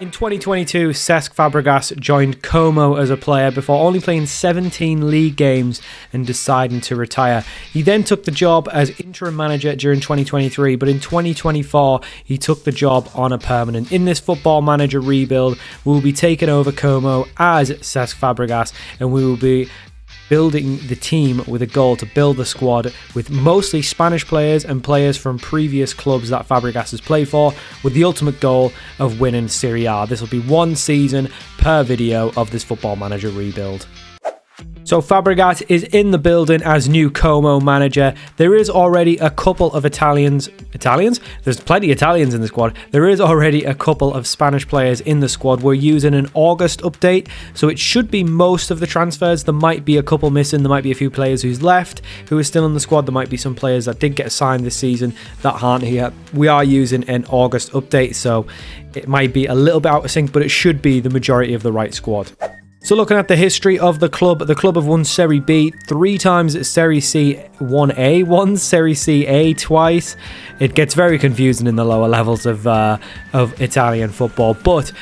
In 2022, Cesc Fabregas joined Como as a player before only playing 17 league games and deciding to retire. He then took the job as interim manager during 2023, but in 2024, he took the job on a permanent. In this football manager rebuild, we will be taking over Como as Cesc Fabregas, and we will be building the team with a goal to build the squad with mostly Spanish players and players from previous clubs that Fabregas has played for, with the ultimate goal of winning Serie A. This will be one season per video of this football manager rebuild. So Fabregas is in the building as new Como manager. There is already a couple of Italians? There's plenty of Italians in the squad. There is already a couple of Spanish players in the squad. We're using an August update, so it should be most of the transfers. There might be a couple missing. There might be a few players who's left, who are still in the squad. There might be some players that did get signed this season that aren't here. We are using an August update, so it might be a little bit out of sync, but it should be the majority of the right squad. So looking at the history of the club have won Serie B 3 times, Serie C 1A once, Serie C A twice. It gets very confusing in the lower levels of Italian football, but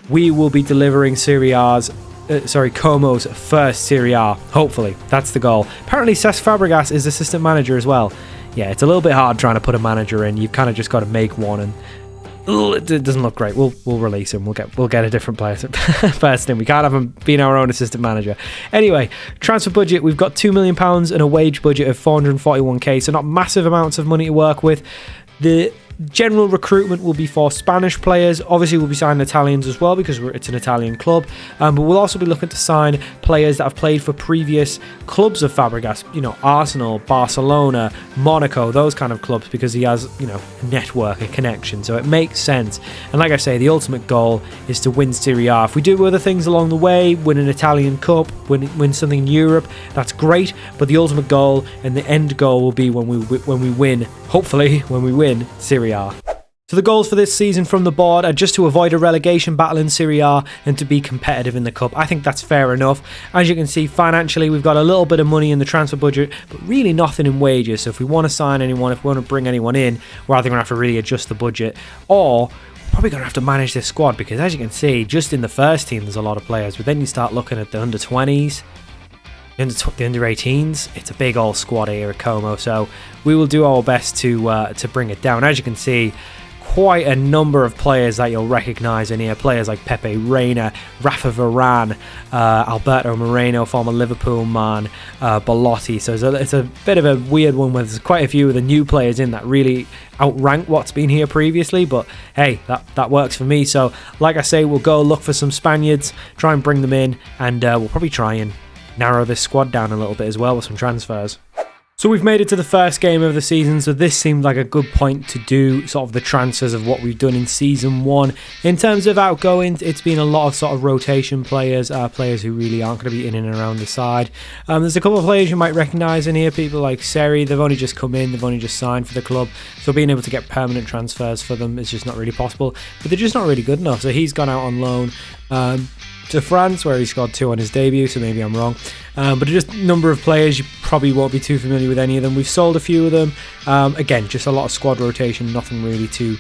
we will be delivering Como's first Serie A, hopefully. That's the goal. Apparently Cesc Fabregas is assistant manager as well. Yeah, it's a little bit hard trying to put a manager in. You've kind of just got to make one, and it doesn't look great. We'll release him. We'll get a different player first in. We can't have him being our own assistant manager. Anyway, transfer budget. We've got £2 million and a wage budget of 441k, so not massive amounts of money to work with. The general recruitment will be for Spanish players. Obviously, we'll be signing Italians as well because it's an Italian club. But we'll also be looking to sign players that have played for previous clubs of Fabregas. You know, Arsenal, Barcelona, Monaco, those kind of clubs, because he has, a network, a connection. So it makes sense. And like I say, the ultimate goal is to win Serie A. If we do other things along the way, win an Italian Cup, win something in Europe, that's great. But the ultimate goal and the end goal will be when we win, hopefully, when we win Serie A. So the goals for this season from the board are just to avoid a relegation battle in Serie A and to be competitive in the Cup. I think that's fair enough. As you can see, financially, we've got a little bit of money in the transfer budget, but really nothing in wages. So if we want to sign anyone, if we want to bring anyone in, we're either going to have to really adjust the budget, or probably going to have to manage this squad, because as you can see, just in the first team, there's a lot of players. But then you start looking at the under-20s, the under-18s, it's a big old squad here at Como, so we will do our best to bring it down. As you can see, quite a number of players that you'll recognise in here. Players like Pepe Reina, Rafa Varane, Alberto Moreno, former Liverpool man, Belotti. So it's a bit of a weird one where there's quite a few of the new players in that really outrank what's been here previously. But hey, that works for me. So like I say, we'll go look for some Spaniards, try and bring them in, and we'll probably try and narrow this squad down a little bit as well with some transfers. So we've made it to the first game of the season, so this seemed like a good point to do sort of the transfers of what we've done in Season 1. In terms of outgoings, it's been a lot of sort of rotation players, players who really aren't going to be in and around the side. There's a couple of players you might recognise in here, people like Seri. They've only just come in, they've only just signed for the club, so being able to get permanent transfers for them is just not really possible. But they're just not really good enough, so he's gone out on loan to France, where he scored 2 on his debut, so maybe I'm wrong. But just a number of players, you probably won't be too familiar with any of them. We've sold a few of them. Again, just a lot of squad rotation, nothing really to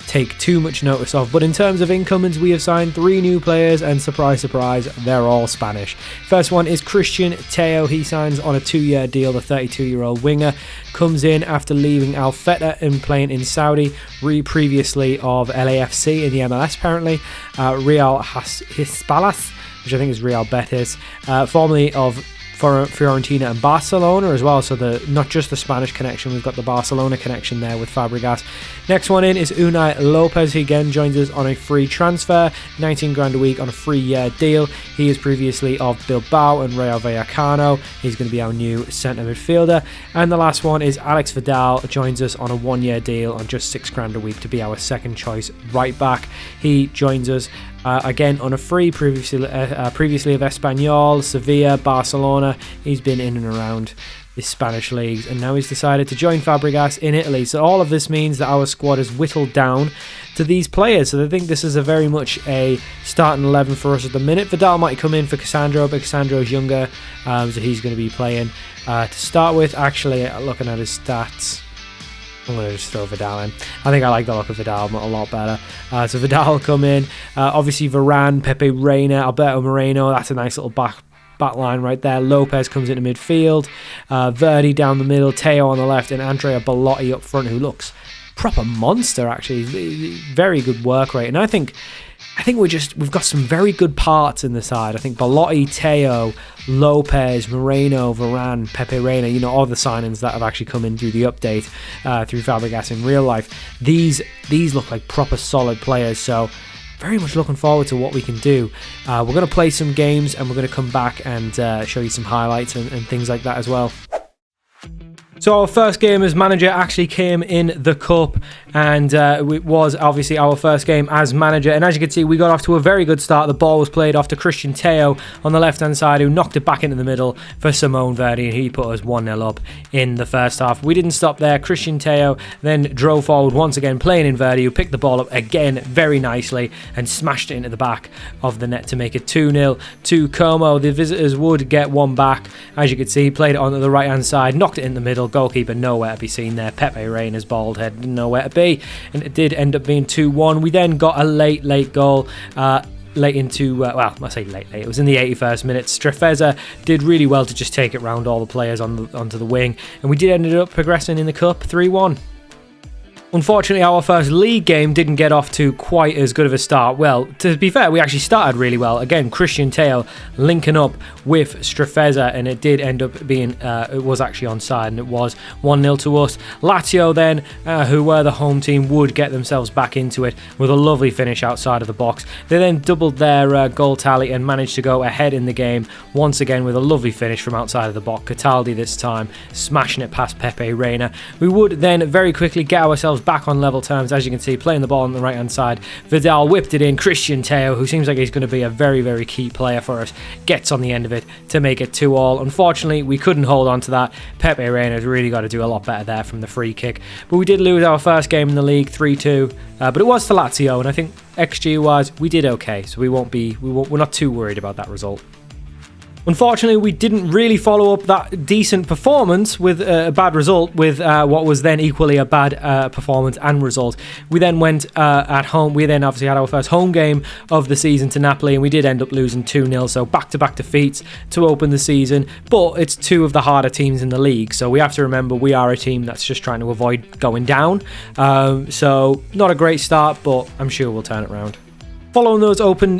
take too much notice of. But in terms of incomings, we have signed 3 new players, and surprise, surprise, they're all Spanish. First one is Christian Teo. He signs on a 2-year deal. The 32-year-old winger comes in after leaving Al Feta and playing in Saudi, previously of LAFC in the MLS apparently, Real Hispalas, which I think is Real Betis, formerly of Fiorentina and Barcelona as well, so not just the Spanish connection, we've got the Barcelona connection there with Fabregas. Next one in is Unai Lopez. He again joins us on a free transfer, 19 grand a week on a 3-year deal. He is previously of Bilbao and Rayo Vallecano. He's going to be our new centre midfielder. And the last one is Alex Vidal, joins us on a 1-year deal on just 6 grand a week to be our second choice right back. He joins us again on a free, previously of Espanyol, Sevilla, Barcelona. He's been in and around the Spanish leagues, and now he's decided to join Fabregas in Italy. So all of this means that our squad is whittled down to these players. So I think this is a very much a starting 11 for us at the minute. Vidal might come in for Cassandro, but Cassandro's younger, so he's going to be playing to start with. Actually, looking at his stats, I'm going to just throw Vidal in. I think I like the look of Vidal a lot better. So Vidal will come in. Obviously Varane, Pepe Reina, Alberto Moreno. That's a nice little back line right there. Lopez comes into midfield. Verdi down the middle. Teo on the left. And Andrea Belotti up front, who looks proper monster, actually. Very good work rate. And I think we've got some very good parts in the side. I think Belotti, Teo, Lopez, Moreno, Varane, Pepe Reina, all the signings that have actually come in through the update through Fabregas in real life. These look like proper solid players, so very much looking forward to what we can do. We're going to play some games and we're going to come back and show you some highlights and things like that as well. So our first game as manager actually came in the Cup, and it was obviously our first game as manager. And as you can see, we got off to a very good start. The ball was played off to Christian Teo on the left-hand side, who knocked it back into the middle for Simone Verdi, and he put us 1-0 up in the first half. We didn't stop there. Christian Teo then drove forward once again, playing in Verdi, who picked the ball up again very nicely and smashed it into the back of the net to make it 2-0 to Como. The visitors would get one back. As you can see, he played it onto the right-hand side, knocked it in the middle. Goalkeeper nowhere to be seen there. Pepe Reina's bald head nowhere to be, and it did end up being 2-1. We then got a late goal late into I say late, it was in the 81st minute. Strefeza did really well to just take it round all the players onto the wing, and we did end up progressing in the Cup 3-1. Unfortunately, our first league game didn't get off to quite as good of a start. Well, to be fair, we actually started really well. Again, Christian Teo linking up with Strefeza, and it did end up being, it was actually onside, and it was 1-0 to us. Lazio then, who were the home team, would get themselves back into it with a lovely finish outside of the box. They then doubled their goal tally and managed to go ahead in the game once again with a lovely finish from outside of the box. Cataldi this time smashing it past Pepe Reina. We would then very quickly get ourselves back on level terms, as you can see, playing the ball on the right hand side. Vidal whipped it in. Christian Teo, who seems like he's going to be a very, very key player for us, gets on the end of it to make it 2-2. Unfortunately, we couldn't hold on to that. Pepe Reina's really got to do a lot better there from the free kick. But we did lose our first game in the league 3-2, but it was to Lazio, and I think XG wise we did okay, so we're not too worried about that result. Unfortunately, we didn't really follow up that decent performance with a bad result with what was then equally a bad performance and result. We then went at home. We then obviously had our first home game of the season to Napoli, and we did end up losing 2-0. So back-to-back defeats to open the season. But it's two of the harder teams in the league. So we have to remember we are a team that's just trying to avoid going down. So not a great start, but I'm sure we'll turn it around. Following those open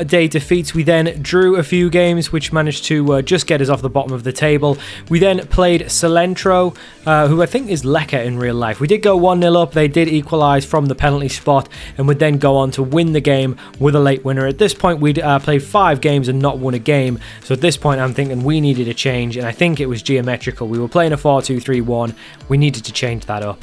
day defeats, we then drew a few games, which managed to just get us off the bottom of the table. We then played Salentro, who I think is Lecca in real life. We did go 1-0 up. They did equalise from the penalty spot and would then go on to win the game with a late winner. At this point, we'd played 5 games and not won a game. So at this point, I'm thinking we needed a change, and I think it was geometrical. We were playing a 4-2-3-1. We needed to change that up.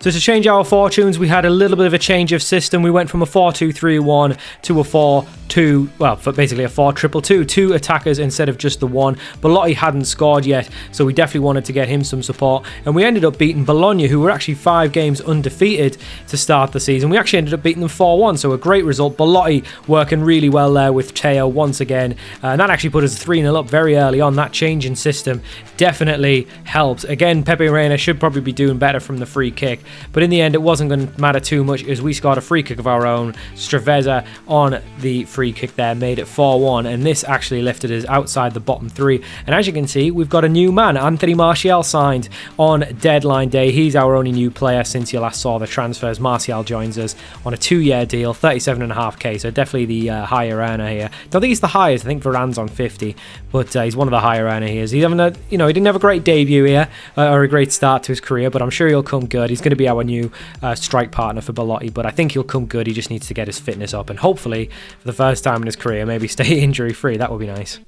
So to change our fortunes, we had a little bit of a change of system. We went from a 4-2-3-1 to a 4-2, well, basically a 4-2-2-2, 2 attackers instead of just the one. Belotti hadn't scored yet, so we definitely wanted to get him some support. And we ended up beating Bologna, who were actually 5 games undefeated to start the season. We actually ended up beating them 4-1, so a great result. Belotti working really well there with Teo once again. And that actually put us 3-0 up very early on. That change in system definitely helped. Again, Pepe Reina should probably be doing better from the free kick. But in the end, it wasn't going to matter too much as we scored a free kick of our own. Strefeza on the free kick there made it 4-1, and this actually lifted us outside the bottom 3. And as you can see, we've got a new man. Anthony Martial signed on deadline day. He's our only new player since you last saw the transfers. Martial joins us on a 2-year deal, 37.5k, so definitely the higher earner here. Don't think he's the highest. I think Varane's on 50, but he's one of the higher earner here. He's having he didn't have a great debut here or a great start to his career, but I'm sure he'll come good. He's going to be our new strike partner for Belotti, but I think he'll come good. He just needs to get his fitness up, and hopefully for the first time in his career maybe stay injury free. That would be nice.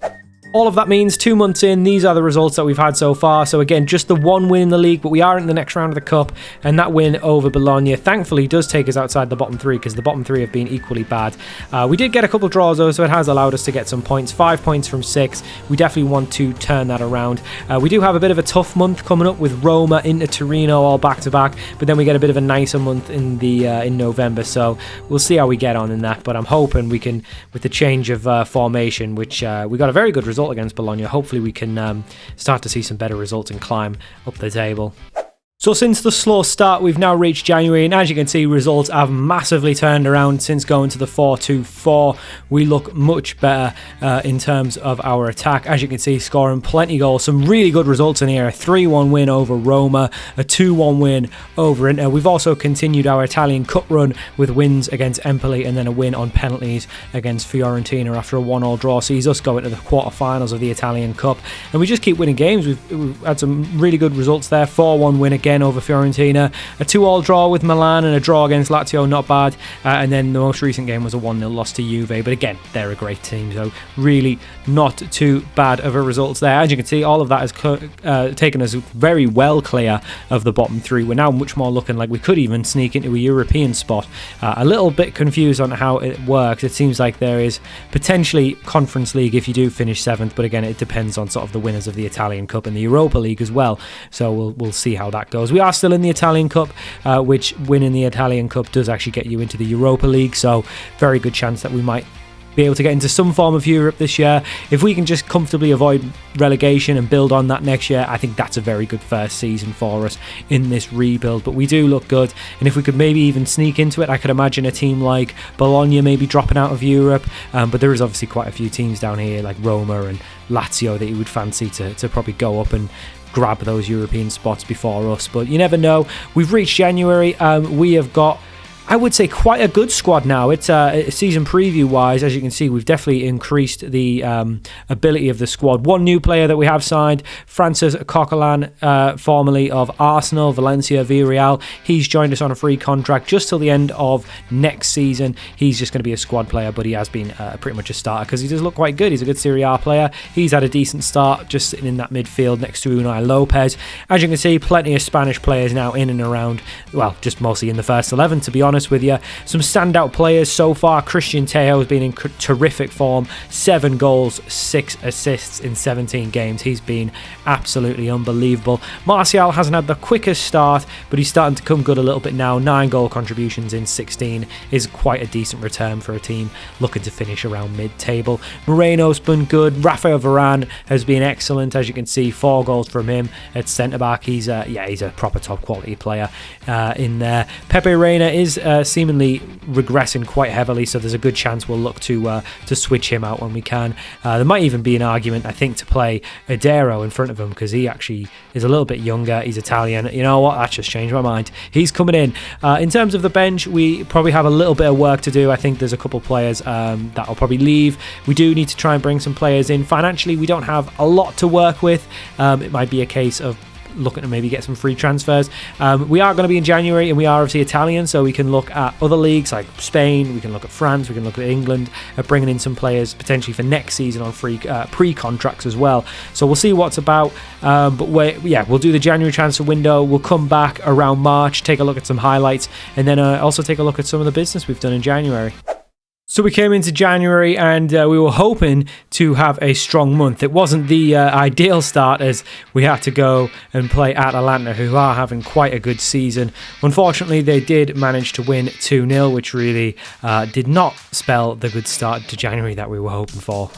All of that means 2 months in, these are the results that we've had so far. So again, just the one win in the league, but we are in the next round of the Cup, and that win over Bologna thankfully does take us outside the bottom 3, because the bottom 3 have been equally bad. We did get a couple draws though, so it has allowed us to get some points. 5 points from 6. We definitely want to turn that around. We do have a bit of a tough month coming up with Roma into Torino all back to back, but then we get a bit of a nicer month in November, so we'll see how we get on in that. But I'm hoping we can, with the change of formation, which we got a very good result against Bologna, hopefully we can start to see some better results and climb up the table. So since the slow start, we've now reached January, and as you can see, results have massively turned around since going to the 4-2-4. We look much better in terms of our attack. As you can see, scoring plenty of goals, some really good results in here. A 3-1 win over Roma, a 2-1 win over Inter. We've also continued our Italian Cup run with wins against Empoli and then a win on penalties against Fiorentina after a 1-1 draw. Sees us go into the quarterfinals of the Italian Cup, and we just keep winning games. We've had some really good results there. 4-1 win again over Fiorentina, a 2-2 draw with Milan, and a draw against Lazio, not bad. And then the most recent game was a 1-0 loss to Juve, but again, they're a great team, so really not too bad of a results there. As you can see, all of that has taken us very well clear of the bottom three. We're now much more looking like we could even sneak into a European spot. A little bit confused on how it works. It seems like there is potentially Conference League if you do finish 7th, but again, it depends on sort of the winners of the Italian Cup and the Europa League as well, so we'll see how that goes. We are still in the Italian Cup, which winning the Italian Cup does actually get you into the Europa League, so very good chance that we might be able to get into some form of Europe this year. If we can just comfortably avoid relegation and build on that next year, I think that's a very good first season for us in this rebuild. But we do look good, and if we could maybe even sneak into it, I could imagine a team like Bologna maybe dropping out of Europe, but there is obviously quite a few teams down here like Roma and Lazio that you would fancy to probably go up and grab those European spots before us, but you never know. We've reached January. We have got, I would say, quite a good squad now. It's season preview wise, as you can see, we've definitely increased the ability of the squad. One new player that we have signed, Francis Coquelin, formerly of Arsenal, Valencia, Villarreal. He's joined us on a free contract just till the end of next season. He's just going to be a squad player, but he has been pretty much a starter because he does look quite good. He's a good Serie A player. He's had a decent start, just sitting in that midfield next to Unai Lopez. As you can see, plenty of Spanish players now in and around, well, just mostly in the first 11, to be honest with you. Some standout players so far. Christian Tejo has been in terrific form. 7 goals, 6 assists in 17 games. He's been absolutely unbelievable. Martial hasn't had the quickest start, but he's starting to come good a little bit now. 9 goal contributions in 16 is quite a decent return for a team looking to finish around mid-table. Moreno's been good. Rafael Varane has been excellent. As you can see, 4 goals from him at centre-back. He's a proper top-quality player in there. Pepe Reina is seemingly regressing quite heavily, so there's a good chance we'll look to switch him out when we can. There might even be an argument, I think, to play Adero in front of him because he actually is a little bit younger. He's Italian. You know what? That's just changed my mind. He's coming in. In terms of the bench, we probably have a little bit of work to do. I think there's a couple players that will probably leave. We do need to try and bring some players in. Financially, we don't have a lot to work with. It might be a case of looking to maybe get some free transfers. We are going to be in January, and we are obviously Italian, so we can look at other leagues like Spain, we can look at France, we can look at England, at bringing in some players potentially for next season on free pre-contracts as well. So we'll see what's about, but we'll do the January transfer window. We'll come back around March, take a look at some highlights, and then also take a look at some of the business we've done in January. So we came into January and we were hoping to have a strong month. It wasn't the ideal start as we had to go and play Atalanta, who are having quite a good season. Unfortunately, they did manage to win 2-0, which really did not spell the good start to January that we were hoping for.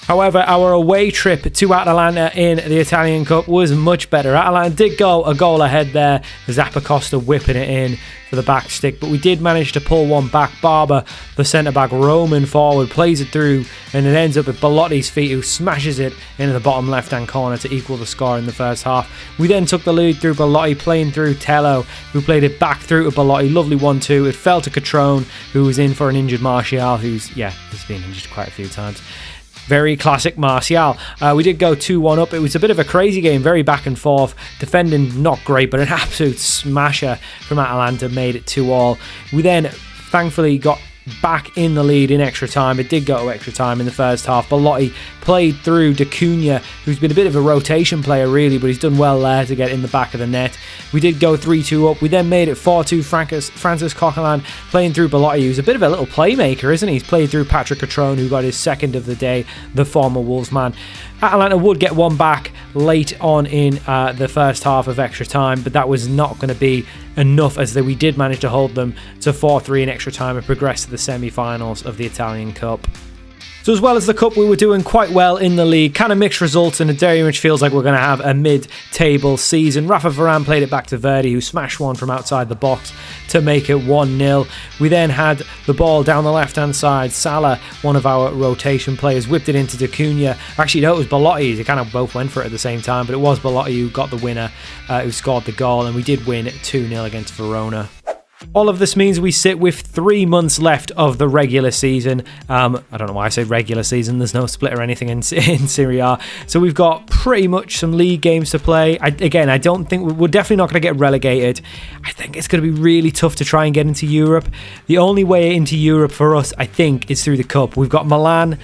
However, our away trip to Atalanta in the Italian Cup was much better. Atalanta did go a goal ahead there, Zappacosta whipping it in for the back stick, but we did manage to pull one back. Barber, the centre-back, roaming forward, plays it through, and it ends up at Belotti's feet, who smashes it into the bottom left-hand corner to equal the score in the first half. We then took the lead through Belotti, playing through Tello, who played it back through to Belotti. Lovely 1-2. It fell to Catrone, who was in for an injured Martial, he's been injured quite a few times. Very classic Martial. We did go 2-1 up. It was a bit of a crazy game, very back and forth. Defending not great, but an absolute smasher from Atalanta made it 2-2. We then thankfully got back in the lead in extra time. It did go to extra time in the first half. Belotti played through Da Cunha, who's been a bit of a rotation player really, but he's done well there to get in the back of the net. We did go 3-2 up. We then made it 4-2. Francis Coquelin playing through Belotti, who's a bit of a little playmaker, isn't he? He's played through Patrick Catrone, who got his second of the day, the former Wolves man. Atalanta would get one back late on in the first half of extra time, but that was not going to be enough, as we did manage to hold them to 4-3 in extra time and progress to the semi-finals of the Italian Cup. So as well as the Cup, we were doing quite well in the league. Kind of mixed results, and it very much feels like we're going to have a mid-table season. Rafa Varane played it back to Verdi, who smashed one from outside the box to make it 1-0. We then had the ball down the left-hand side. Salah, one of our rotation players, whipped it into D'Acunha. Actually, no, it was Belotti. They kind of both went for it at the same time, but it was Belotti who got the winner, who scored the goal, and we did win 2-0 against Verona. All of this means we sit with 3 months left of the regular season. I don't know why I say regular season. There's no split or anything in Serie A. So we've got pretty much some league games to play. I don't think we're definitely not going to get relegated. I think it's going to be really tough to try and get into Europe. The only way into Europe for us, I think, is through the Cup. We've got Milan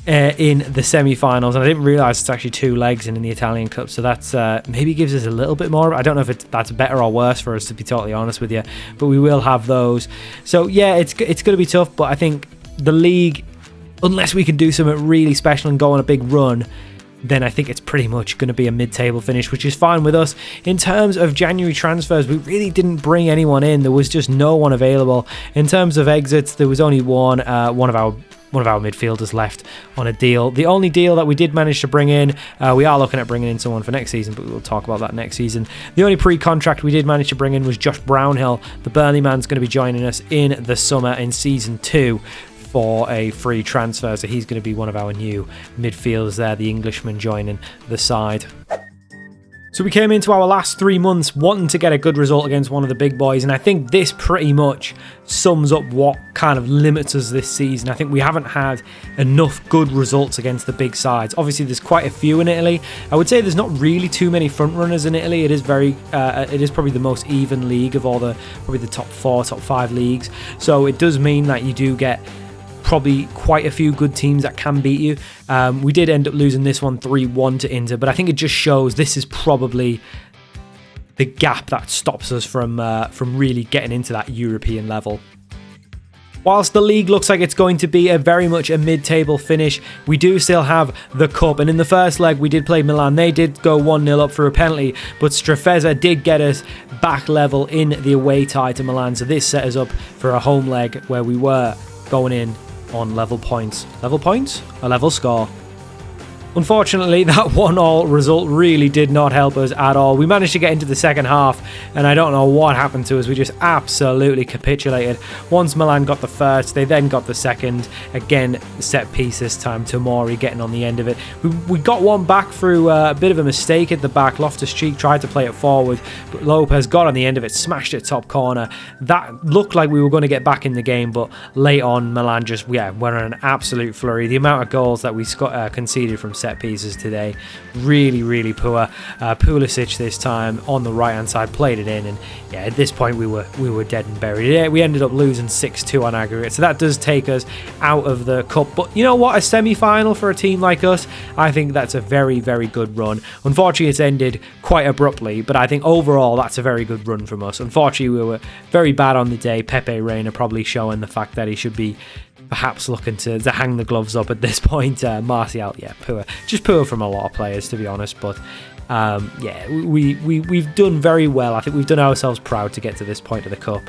in the semi-finals, and I didn't realise it's actually 2 legs in the Italian Cup, so that's maybe gives us a little bit more. I don't know if that's better or worse for us, to be totally honest with you, but we will have those. So yeah, it's going to be tough, but I think the league, unless we can do something really special and go on a big run, then I think it's pretty much going to be a mid-table finish, which is fine with us. In terms of January transfers, we really didn't bring anyone in. There was just no one available. In terms of exits, there was only one of our midfielders left on a deal. The only deal that we did manage to bring in, we are looking at bringing in someone for next season, but we'll talk about that next season. The only pre-contract we did manage to bring in was Josh Brownhill. The Burnley man's going to be joining us in the summer in season 2 for a free transfer, so he's going to be one of our new midfielders there, the Englishman joining the side. So we came into our last 3 months wanting to get a good result against one of the big boys, and I think this pretty much sums up what kind of limits us this season. I think we haven't had enough good results against the big sides. Obviously, there's quite a few in Italy. I would say there's not really too many front runners in Italy. It is probably the most even league of all probably the top 4, top 5 leagues. So it does mean that you do get probably quite a few good teams that can beat you. We did end up losing this one 3-1 to Inter, but I think it just shows this is probably the gap that stops us from really getting into that European level. Whilst the league looks like it's going to be very much a mid-table finish, we do still have the Cup. And in the first leg, we did play Milan. They did go 1-0 up for a penalty, but Strefezza did get us back level in the away tie to Milan. So this set us up for a home leg where we were going in on level points. Level points? A level score. Unfortunately, that 1-1 result really did not help us at all. We managed to get into the second half, and I don't know what happened to us. We just absolutely capitulated. Once Milan got the first, they then got the second. Again, set piece this time. Tomori getting on the end of it. We got one back through a bit of a mistake at the back. Loftus-Cheek tried to play it forward, but Lopez got on the end of it, smashed it top corner. That looked like we were going to get back in the game, but late on, Milan just, were on an absolute flurry. The amount of goals that we conceded from set pieces today, really poor. Pulisic this time on the right hand side played it in, and yeah, at this point we were dead and buried. Yeah, we ended up losing 6-2 on aggregate, so that does take us out of the Cup. But you know what, a semi-final for a team like us, I think that's a very good run. Unfortunately, it's ended quite abruptly, but I think overall that's a very good run from us. Unfortunately, we were very bad on the day. Pepe Reina probably showing the fact that he should be perhaps looking to hang the gloves up at this point. Martial, yeah, poor. Just poor from a lot of players, to be honest. But yeah, we've done very well. I think we've done ourselves proud to get to this point of the Cup.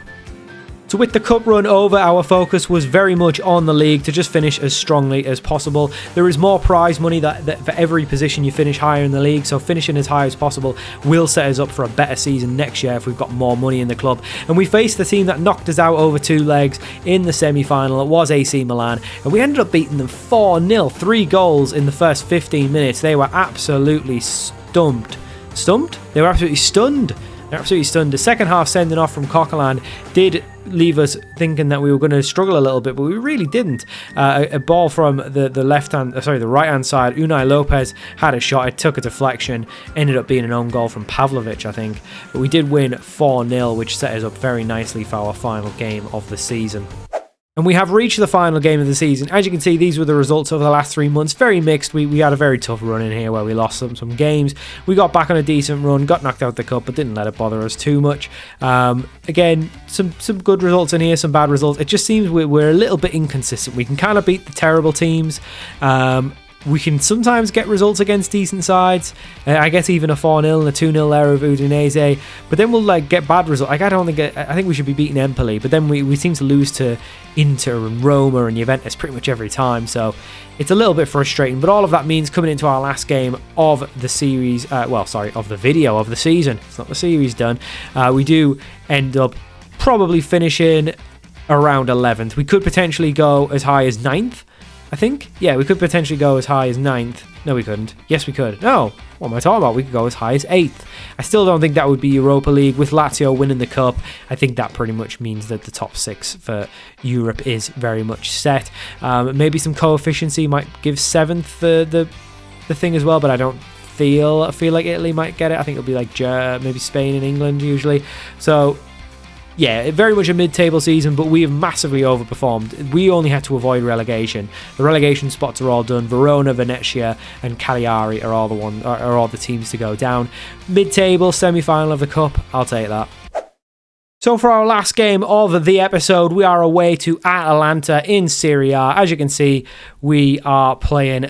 So with the Cup run over, our focus was very much on the league to just finish as strongly as possible. There is more prize money that for every position you finish higher in the league, so finishing as high as possible will set us up for a better season next year if we've got more money in the club. And we faced the team that knocked us out over 2 legs in the semi-final. It was AC Milan, and we ended up beating them 4-0, 3 goals in the first 15 minutes. They were absolutely stumped. Stumped? They were absolutely stunned. They're absolutely stunned. The second half sending off from Coquelin did leave us thinking that we were going to struggle a little bit, but we really didn't. A ball from the right hand side. Unai Lopez had a shot. It took a deflection. Ended up being an own goal from Pavlovic, I think. But we did win 4-0, which set us up very nicely for our final game of the season. And we have reached the final game of the season. As you can see, these were the results over the last 3 months. Very mixed. We had a very tough run in here where we lost some games. We got back on a decent run, got knocked out the Cup, but didn't let it bother us too much. Again, some good results in here, some bad results. It just seems we're a little bit inconsistent. We can kind of beat the terrible teams. we can sometimes get results against decent sides. I guess even a 4-0 and a 2-0 error of Udinese. But then we'll get bad results. I think we should be beating Empoli. But then we seem to lose to Inter and Roma and Juventus pretty much every time. So it's a little bit frustrating. But all of that means coming into our last game of the series, of the video of the season. It's not the series done. We do end up probably finishing around 11th. We could potentially go as high as 9th. I think. Yeah, we could potentially go as high as 9th. No, we couldn't. Yes, we could. No, what am I talking about? We could go as high as 8th. I still don't think that would be Europa League. With Lazio winning the cup, I think that pretty much means that the top 6 for Europe is very much set. Maybe some coefficiency might give 7th the thing as well, but I don't feel like Italy might get it. I think it'll be like maybe Spain and England usually. So yeah, very much a mid-table season, but we have massively overperformed. We only had to avoid relegation. The relegation spots are all done. Verona, Venezia, and Cagliari are all the teams to go down. Mid-table, semi-final of the cup. I'll take that. So for our last game of the episode, we are away to Atalanta in Serie A. As you can see, we are playing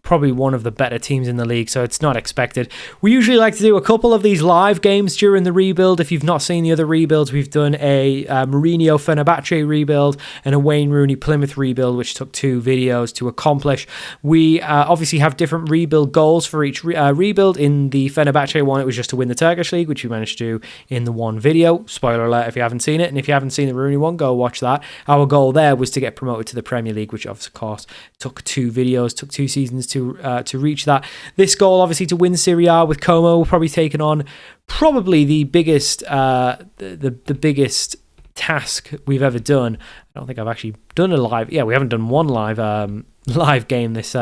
probably one of the better teams in the league, so it's not expected. We usually like to do a couple of these live games during the rebuild. If you've not seen the other rebuilds, we've done a Mourinho Fenerbahce rebuild and a Wayne Rooney Plymouth rebuild, which took 2 videos to accomplish. We obviously have different rebuild goals for each rebuild. In the Fenerbahce one, it was just to win the Turkish League, which we managed to do in the one video. Spoiler alert if you haven't seen it, and if you haven't seen the Rooney one, go watch that. Our goal there was to get promoted to the Premier League, which of course took 2 videos, took 2 seasons to reach that. This goal, obviously, to win Serie A with Como, we're probably taking on the biggest the biggest task we've ever done. I don't think I've actually done a live. Yeah, we haven't done one live game this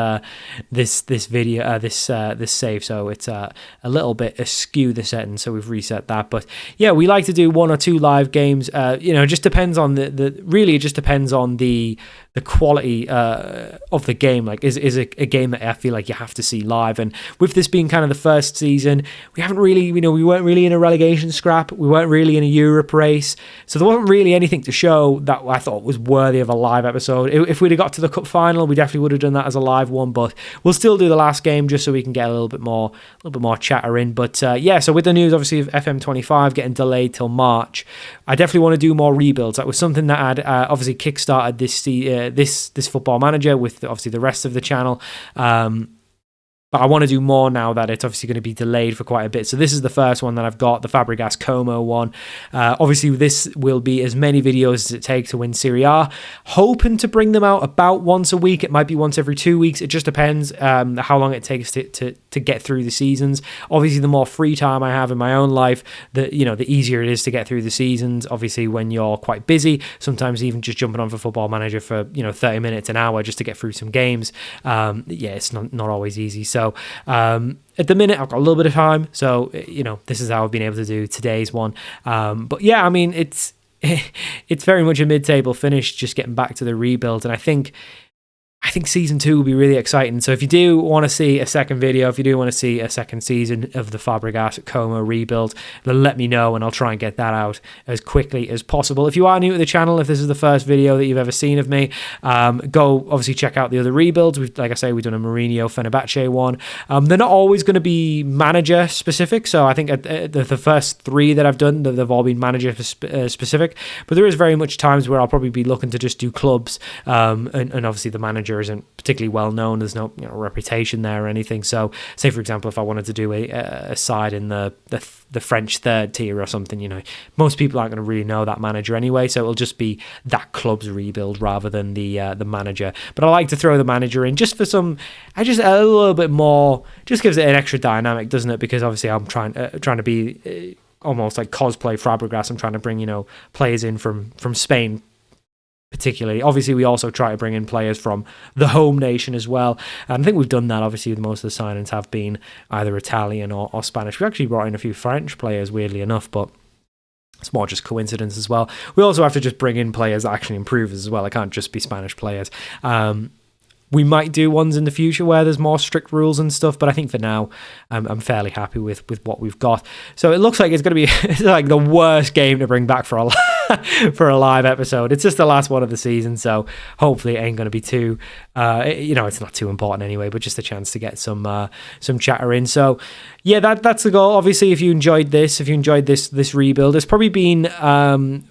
video this save, so it's a little bit askew the setting, so we've reset that. But yeah, we like to do 1 or 2 live games. It just depends on it just depends on the quality of the game. Like, is a game that I feel like you have to see live. And with this being kind of the first season, we haven't really, we weren't really in a relegation scrap. We weren't really in a Europe race. So there wasn't really anything to show that I thought was worthy of a live episode. If we'd have got to the cup final, we definitely would have done that as a live one. But we'll still do the last game just so we can get a little bit more chatter in. But so with the news, obviously, of FM25 getting delayed till March, I definitely want to do more rebuilds. That was something that had obviously kickstarted this Football Manager with obviously the rest of the channel. But I want to do more now that it's obviously going to be delayed for quite a bit. So this is the first one that I've got, the Fabregas Como one. Obviously, this will be as many videos as it takes to win Serie A. Hoping to bring them out about once a week. It might be once every 2 weeks. It just depends how long it takes to get through the seasons. Obviously, the more free time I have in my own life, the easier it is to get through the seasons. Obviously, when you're quite busy, sometimes even just jumping on for Football Manager for 30 minutes, an hour just to get through some games. It's not always easy. So at the minute, I've got a little bit of time. So, this is how I've been able to do today's one. But yeah, I mean, it's very much a mid-table finish, just getting back to the rebuild. And I think season 2 will be really exciting. So if you do want to see a second video, if you do want to see a second season of the Fabregas Como rebuild, then let me know and I'll try and get that out as quickly as possible. If you are new to the channel, if this is the first video that you've ever seen of me, go obviously check out the other rebuilds. Like I say, we've done a Mourinho Fenerbahce one. They're not always going to be manager specific. So I think the first 3 that I've done, they've all been manager specific. But there is very much times where I'll probably be looking to just do clubs, and obviously the manager isn't particularly well known. There's no reputation there or anything. So say for example, if I wanted to do a side in the French third tier or something, most people aren't going to really know that manager anyway, so it'll just be that club's rebuild rather than the manager. But I like to throw the manager in just for a little bit more, just gives it an extra dynamic, doesn't it? Because obviously I'm trying to be almost like cosplay Fabregas. I'm trying to bring players in from Spain particularly. Obviously, we also try to bring in players from the home nation as well. And I think we've done that. Obviously, most of the signings have been either Italian or Spanish. We actually brought in a few French players, weirdly enough, but it's more just coincidence as well. We also have to just bring in players that actually improve as well. It can't just be Spanish players. We might do ones in the future where there's more strict rules and stuff, but I think for now, I'm fairly happy with what we've got. So it looks like it's going to be it's like the worst game to bring back for a live episode. It's just the last one of the season, so hopefully it ain't going to be too, it's not too important anyway, but just a chance to get some chatter in. So yeah, that's the goal. Obviously, if you enjoyed this rebuild, it's probably been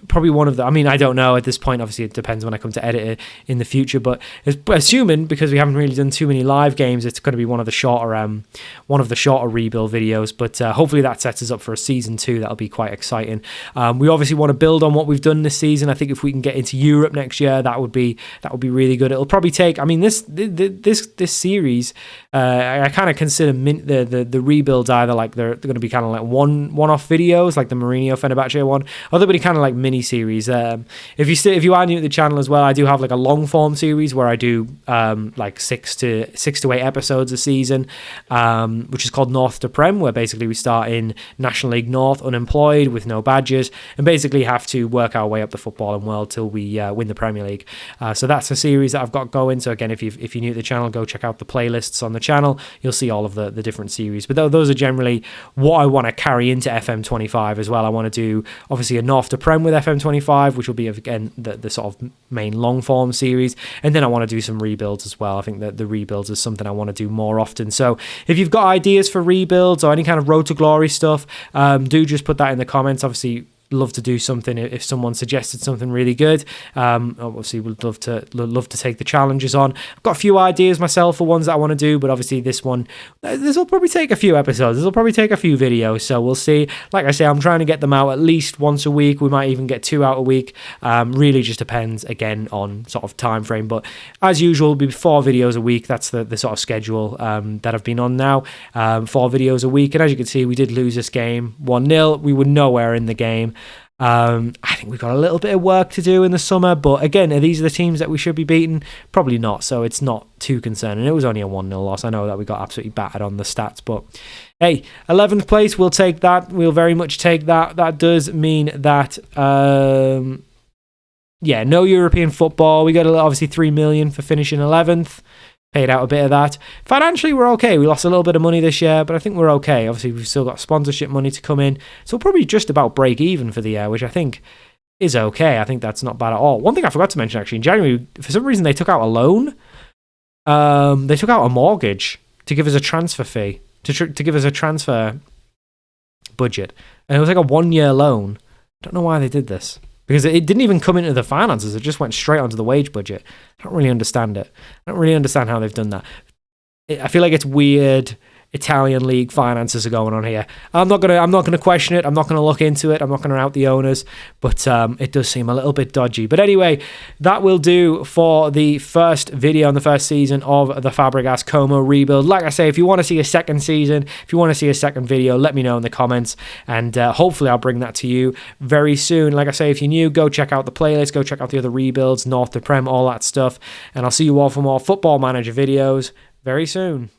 probably one of the, I mean, I don't know at this point, obviously it depends when I come to edit it in the future, but assuming, because we haven't really done too many live games, it's going to be one of the shorter rebuild videos, but hopefully that sets us up for a season 2. That'll be quite exciting. We obviously want to build on what we've done this season. I think if we can get into Europe next year, that would be really good. It'll probably take, I mean, this series, I kind of consider the rebuilds either like they're going to be kind of like one-off videos, like the Mourinho Fenerbahce one, or they'll be kind of like mini series. If you are new to the channel as well, I do have like a long form series where I do like 6 to 8 episodes a season, which is called North to Prem, where basically we start in National League North, unemployed with no badges, and basically have to work our way up the footballing world till we win the Premier League. So that's a series that I've got going. So again, if you're new to the channel, go check out the playlists on the channel. You'll see all of the different series. But those are generally what I want to carry into FM25 as well. I want to do obviously a North to Prem with FM25, which will be again the sort of main long form series, and then I want to do some rebuilds as well. I think that the rebuilds is something I want to do more often. So if you've got ideas for rebuilds or any kind of Road to Glory stuff, do just put that in the comments. Obviously, love to do something if someone suggested something really good. Obviously would love to take the challenges on. I've got a few ideas myself for ones that I want to do, but obviously this will probably take a few episodes. This will probably take a few videos, so we'll see. Like I say, I'm trying to get them out at least once a week. We might even get 2 out a week. Really just depends again on sort of time frame, but as usual it'll be 4 videos a week. That's the sort of schedule that I've been on now. 4 videos a week, and as you can see, we did lose this game 1-0. We were nowhere in the game. I think we've got a little bit of work to do in the summer, but again, are these the teams that we should be beating? Probably not, so it's not too concerning. It was only a 1-0 loss. I know that we got absolutely battered on the stats, but hey, 11th place, we'll take that. We'll very much take that. That does mean that no European football. We got obviously 3 million for finishing 11th. Paid out a bit of that. Financially, we're okay. We lost a little bit of money this year, but I think we're okay. Obviously, we've still got sponsorship money to come in, so we'll probably just about break even for the year, which I think is okay. I think that's not bad at all. One thing I forgot to mention, actually, in January, for some reason, they took out a loan. They took out a mortgage to give us a transfer fee, to give us a transfer budget. And it was like a 1-year loan. I don't know why they did this, because it didn't even come into the finances. It just went straight onto the wage budget. I don't really understand it. I don't really understand how they've done that. I feel like it's weird Italian league finances are going on here. I'm not gonna question it. I'm not gonna look into it. I'm not gonna out the owners, but it does seem a little bit dodgy. But anyway, that will do for the first video in the first season of the Fabregas Como rebuild. Like I say, if you want to see a second season, if you want to see a second video, let me know in the comments, and hopefully I'll bring that to you very soon. Like I say, if you're new, go check out the playlist, go check out the other rebuilds, North to Prem, all that stuff, and I'll see you all for more Football Manager videos very soon.